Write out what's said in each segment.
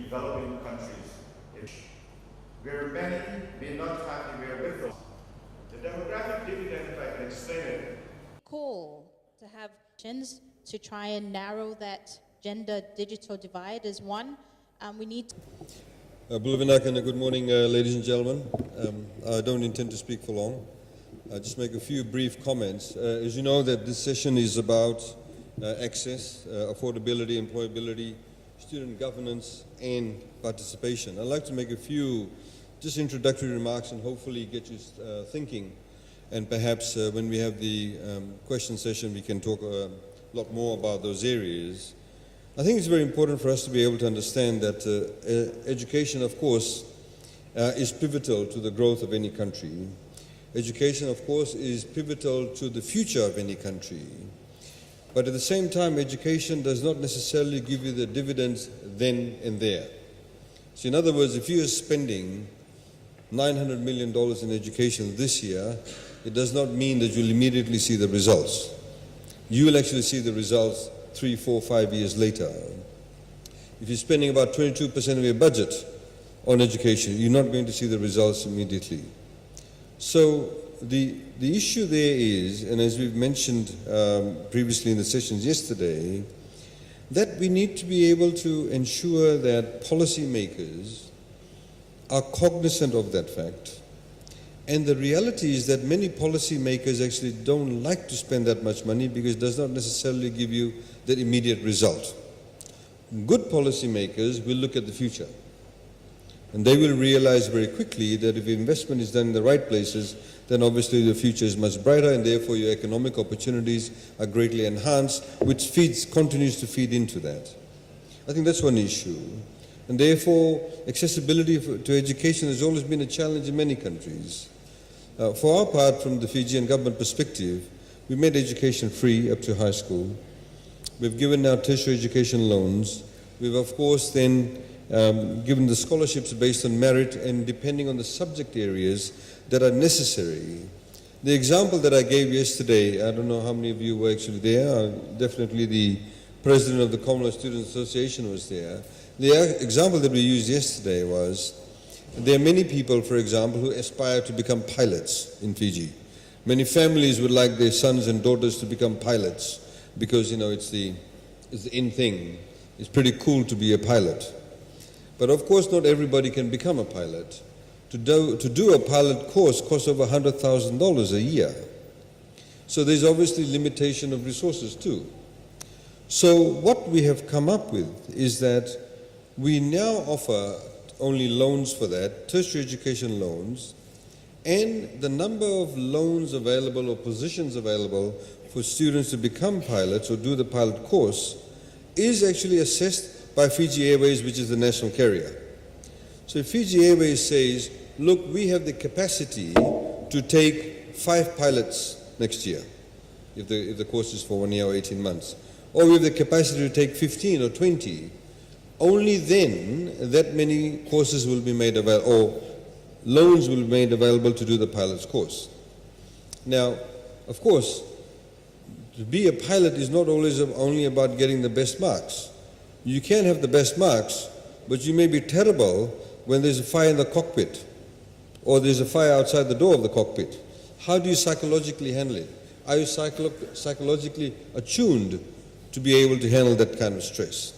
developing countries, where many may not have the wherewithal. The demographic dividend, if I can explain it. Call to have actions to try and narrow that gender digital divide is one. We need to... Good morning, ladies and gentlemen. I don't intend to speak for long. I'll just make a few brief comments. As you know, that this session is about access, affordability, employability, student governance, and participation. I'd like to make a few just introductory remarks and hopefully get you thinking. And perhaps when we have the question session, we can talk a lot more about those areas. I think it's very important for us to be able to understand that education, of course, is pivotal to the growth of any country. Education, of course, is pivotal to the future of any country. But at the same time, education does not necessarily give you the dividends then and there. So in other words, if you are spending $900 million in education this year, it does not mean that you'll immediately see the results. You will actually see the results 3, 4, 5 years later. If you're spending about 22% of your budget on education, you're not going to see the results immediately. So the issue there is, and as we've mentioned previously in the sessions yesterday, that we need to be able to ensure that policymakers are cognizant of that fact. And the reality is that many policymakers actually don't like to spend that much money because it does not necessarily give you that immediate result. Good policymakers will look at the future. And they will realize very quickly that if investment is done in the right places, then obviously the future is much brighter and therefore your economic opportunities are greatly enhanced, which continues to feed into that. I think that's one issue. And therefore, accessibility to education has always been a challenge in many countries. For our part, from the Fijian government perspective, we made education free up to high school. We've given now tertiary education loans. We've, of course, then given the scholarships based on merit and depending on the subject areas that are necessary. The example that I gave yesterday, I don't know how many of you were actually there. Definitely the president of the Commonwealth Students Association was there. The example that we used yesterday was, there are many people, for example, who aspire to become pilots in Fiji. Many families would like their sons and daughters to become pilots because, you know, it's the in thing. It's pretty cool to be a pilot. But of course, not everybody can become a pilot. To do a pilot course costs over $100,000 a year. So there's obviously limitation of resources too. So what we have come up with is that we now offer only loans for that, tertiary education loans, and the number of loans available or positions available for students to become pilots or do the pilot course is actually assessed by Fiji Airways, which is the national carrier. So if Fiji Airways says, look, we have the capacity to take 5 pilots next year, if the course is for 1 year or 18 months, or we have the capacity to take 15 or 20, only then that many courses will be made available, or loans will be made available to do the pilot's course. Now, of course, to be a pilot is not always only about getting the best marks. You can have the best marks, but you may be terrible when there's a fire in the cockpit, or there's a fire outside the door of the cockpit. How do you psychologically handle it? Are you psychologically attuned to be able to handle that kind of stress?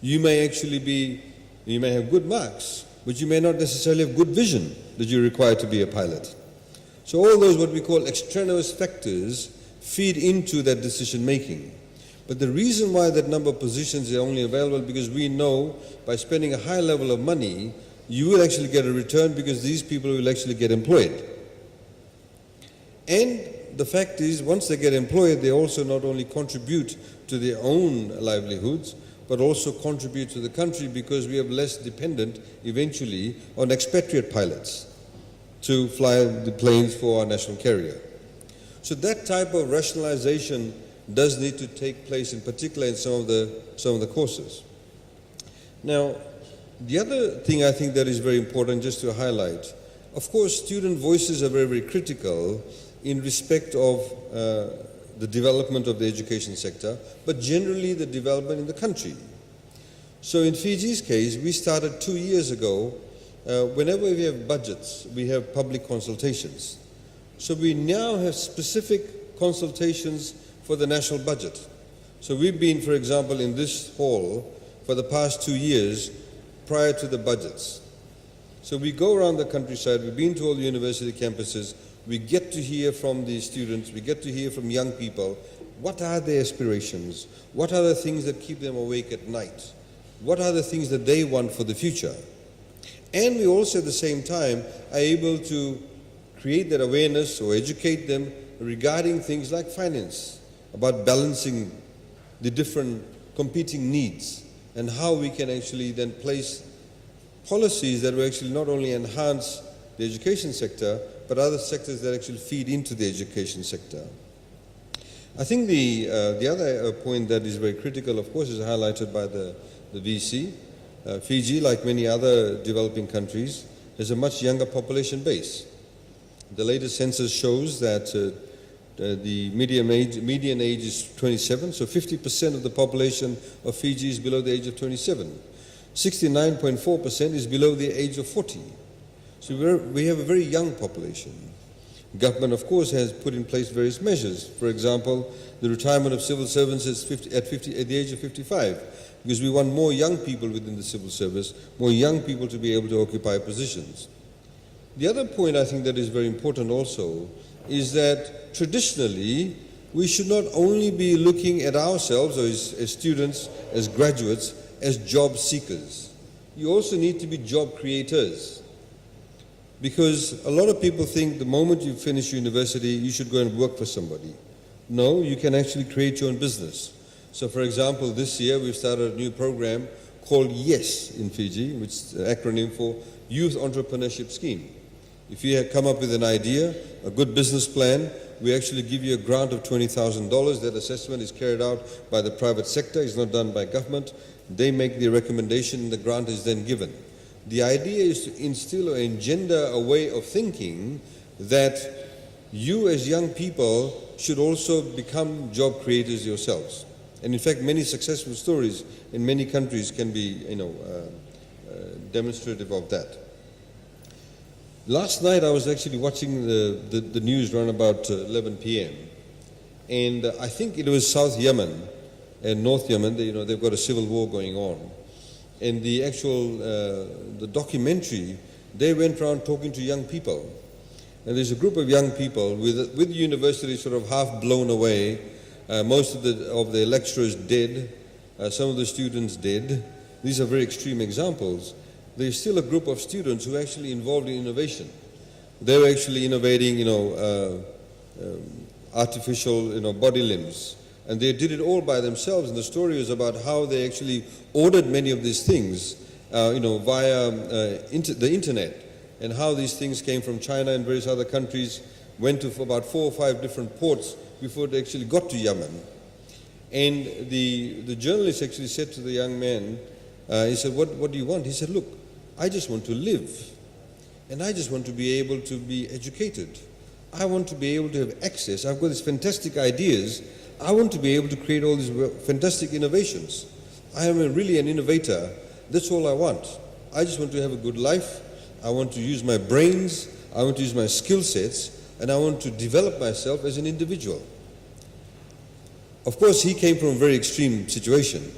You may have good marks, but you may not necessarily have good vision that you require to be a pilot. So all those what we call extraneous factors feed into that decision making. But the reason why that number of positions are only available because we know by spending a high level of money, you will actually get a return because these people will actually get employed. And the fact is, once they get employed, they also not only contribute to their own livelihoods, but also contribute to the country because we are less dependent eventually on expatriate pilots to fly the planes for our national carrier. So that type of rationalization does need to take place, in particular in some of the courses. Now, the other thing I think that is very important just to highlight, of course, student voices are very, very critical in respect of the development of the education sector, but generally the development in the country. So in Fiji's case, we started 2 years ago. Whenever we have budgets, we have public consultations. So we now have specific consultations for the national budget. So we've been, for example, in this hall for the past 2 years prior to the budgets. So we go around the countryside, we've been to all the university campuses, we get to hear from the students, we get to hear from young people, what are their aspirations? What are the things that keep them awake at night? What are the things that they want for the future? And we also at the same time are able to create that awareness or educate them regarding things like finance, about balancing the different competing needs and how we can actually then place policies that will actually not only enhance the education sector, but other sectors that actually feed into the education sector. I think the other point that is very critical, of course, is highlighted by the VC. Fiji, like many other developing countries, has a much younger population base. The latest census shows that the median age is 27, so 50% of the population of Fiji is below the age of 27. 69.4% is below the age of 40. So we have a very young population. Government, of course, has put in place various measures. For example, the retirement of civil servants at the age of 55, because we want more young people within the civil service, more young people to be able to occupy positions. The other point I think that is very important also is that traditionally we should not only be looking at ourselves as students, as graduates, as job seekers. You also need to be job creators. Because a lot of people think the moment you finish university, you should go and work for somebody. No, you can actually create your own business. So for example, this year we've started a new program called YES in Fiji, which is an acronym for Youth Entrepreneurship Scheme. If you have come up with an idea, a good business plan, we actually give you a grant of $20,000. That assessment is carried out by the private sector, it's not done by government. They make the recommendation and the grant is then given. The idea is to instill or engender a way of thinking that you as young people should also become job creators yourselves. And in fact, many successful stories in many countries can be, demonstrative of that. Last night I was actually watching the news around about 11 p.m. And I think it was South Yemen and North Yemen, they've got a civil war going on. And the actual, the documentary, they went around talking to young people. And there's a group of young people with the university sort of half blown away. Most of the lecturers dead, some of the students dead. These are very extreme examples. There's still a group of students who are actually involved in innovation. They were actually innovating, artificial, body limbs. And they did it all by themselves. And the story is about how they actually ordered many of these things, via the internet. And how these things came from China and various other countries, went to about 4 or 5 different ports before they actually got to Yemen. And the journalist actually said to the young man, he said, what do you want? He said, look, I just want to live. And I just want to be able to be educated. I want to be able to have access. I've got these fantastic ideas. I want to be able to create all these fantastic innovations. I am really an innovator. That's all I want. I just want to have a good life. I want to use my brains. I want to use my skill sets. And I want to develop myself as an individual. Of course, he came from a very extreme situation.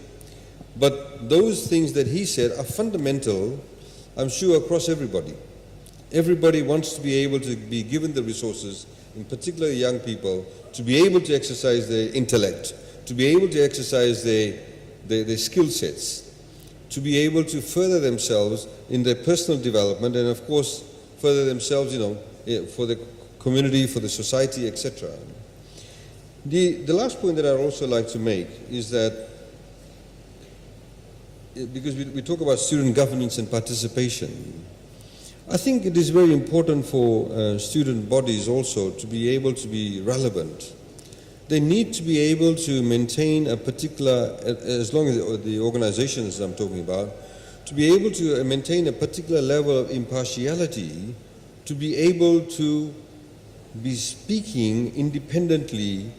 But those things that he said are fundamental, I'm sure, across everybody. Everybody wants to be able to be given the resources, in particular young people, to be able to exercise their intellect, to be able to exercise their skill sets, to be able to further themselves in their personal development and, of course, further themselves, for the community, for the society, etc. The last point that I'd also like to make is that, because we talk about student governance and participation, I think it is very important for student bodies also to be able to be relevant. They need to be able to maintain a particular, as long as the organizations I'm talking about, to be able to maintain a particular level of impartiality, to be able to be speaking independently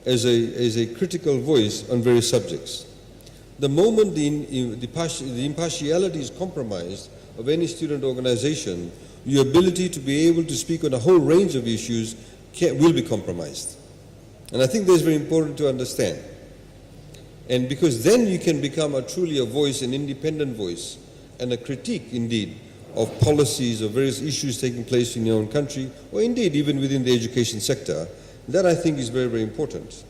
as a critical voice on various subjects. the moment the impartiality is compromised of any student organization, your ability to be able to speak on a whole range of issues will be compromised. And I think that's very important to understand. And because then you can become truly a voice, an independent voice, and a critique indeed of policies or various issues taking place in your own country, or indeed even within the education sector. That I think is very, very important.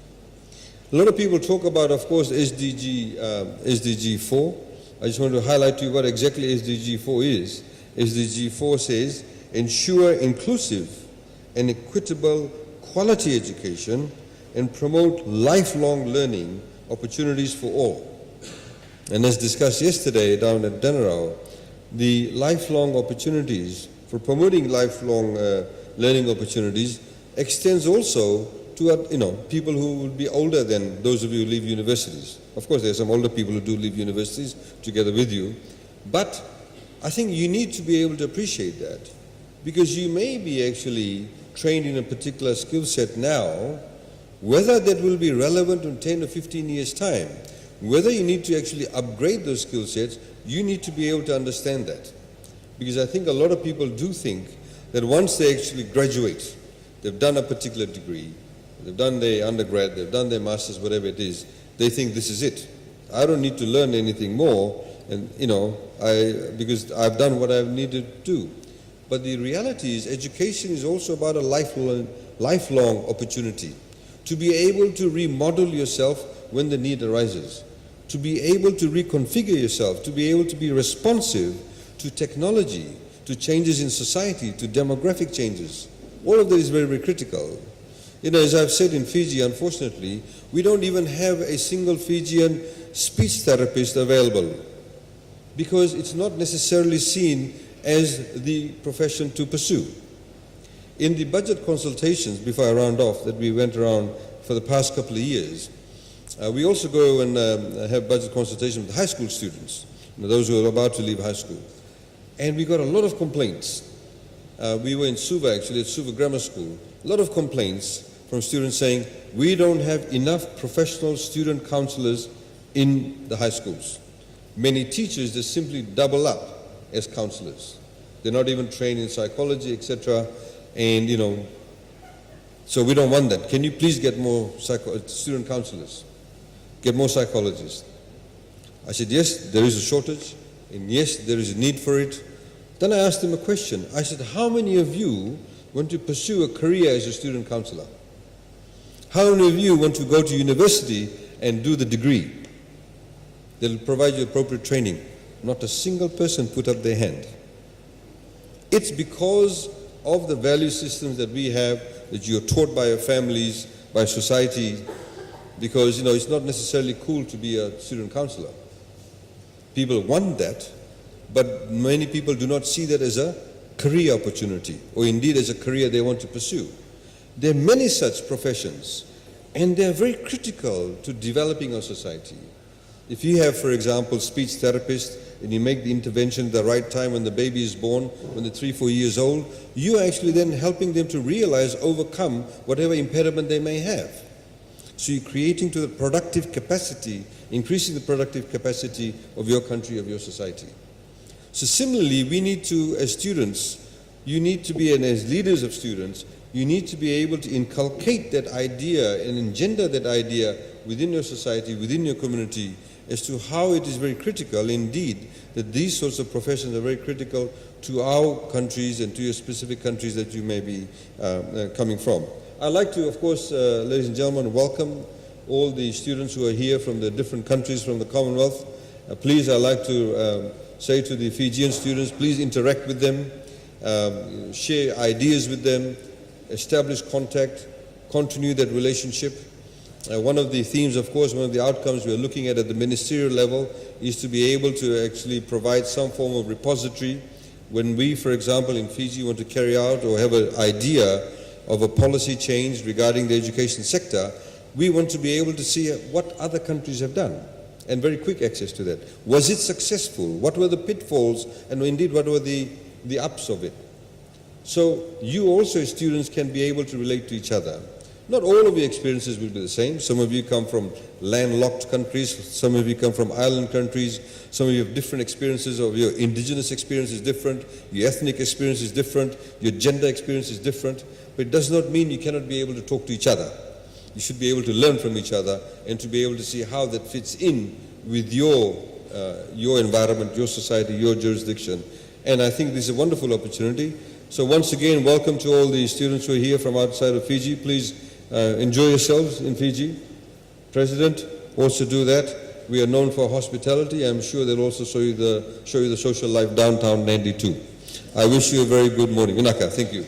A lot of people talk about, of course, SDG 4. I just want to highlight to you what exactly SDG 4 is. SDG 4 says, ensure inclusive and equitable quality education and promote lifelong learning opportunities for all. And as discussed yesterday down at Danarau, the lifelong opportunities for promoting lifelong learning opportunities extends also to people who will be older than those of you who leave universities. Of course, there are some older people who do leave universities together with you, but I think you need to be able to appreciate that, because you may be actually trained in a particular skill set now, whether that will be relevant in 10 or 15 years' time, whether you need to actually upgrade those skill sets, you need to be able to understand that. Because I think a lot of people do think that once they actually graduate, they've done a particular degree, they've done their undergrad, they've done their master's, whatever it is, they think this is it. I don't need to learn anything more, and because I've done what I've needed to do. But the reality is education is also about a lifelong opportunity. To be able to remodel yourself when the need arises. To be able to reconfigure yourself, to be able to be responsive to technology, to changes in society, to demographic changes. All of that is very, very critical. As I've said in Fiji, unfortunately, we don't even have a single Fijian speech therapist available because it's not necessarily seen as the profession to pursue. In the budget consultations, before I round off, that we went around for the past couple of years, we also go and have budget consultations with high school students, those who are about to leave high school. And we got a lot of complaints. We were in Suva, actually, at Suva Grammar School. A lot of complaints from students saying, we don't have enough professional student counselors in the high schools. Many teachers just simply double up as counselors. They're not even trained in psychology, etc. And, so we don't want that. Can you please get more student counselors? Get more psychologists? I said, yes, there is a shortage, and yes, there is a need for it. Then I asked him a question. I said, how many of you want to pursue a career as a student counselor? How many of you want to go to university and do the degree? They'll provide you appropriate training. Not a single person put up their hand. It's because of the value systems that we have, that you're taught by your families, by society, because it's not necessarily cool to be a student counselor. People want that, but many people do not see that as a career opportunity, or indeed as a career they want to pursue. There are many such professions, and they're very critical to developing our society. If you have, for example, speech therapists, and you make the intervention at the right time when the baby is born, when they're 3-4 years old, you're actually then helping them to realize, overcome whatever impediment they may have. So you're creating to the productive capacity, increasing the productive capacity of your country, of your society. So similarly, we need to, as students, you need to be, and as leaders of students, you need to be able to inculcate that idea and engender that idea within your society, within your community, as to how it is very critical indeed that these sorts of professions are very critical to our countries and to your specific countries that you may be coming from. I'd like to, of course, ladies and gentlemen, welcome all the students who are here from the different countries from the Commonwealth. Please, I'd like to say to the Fijian students, please interact with them, share ideas with them, establish contact, continue that relationship. One of the themes, of course, one of the outcomes we're looking at the ministerial level is to be able to actually provide some form of repository. When we, for example, in Fiji want to carry out or have an idea of a policy change regarding the education sector, we want to be able to see what other countries have done and very quick access to that. Was it successful? What were the pitfalls? And indeed, what were the ups of it? So you also, as students, can be able to relate to each other. Not all of your experiences will be the same. Some of you come from landlocked countries, some of you come from island countries, some of you have different experiences, of your indigenous experience is different, your ethnic experience is different, your gender experience is different, but it does not mean you cannot be able to talk to each other. You should be able to learn from each other and to be able to see how that fits in with your environment, your society, your jurisdiction. And I think this is a wonderful opportunity. So once again, welcome to all the students who are here from outside of Fiji. Please enjoy yourselves in Fiji. President, also do that. We are known for hospitality. I'm sure they'll also show you the social life downtown Nandi too. I wish you a very good morning. Vinaka, thank you.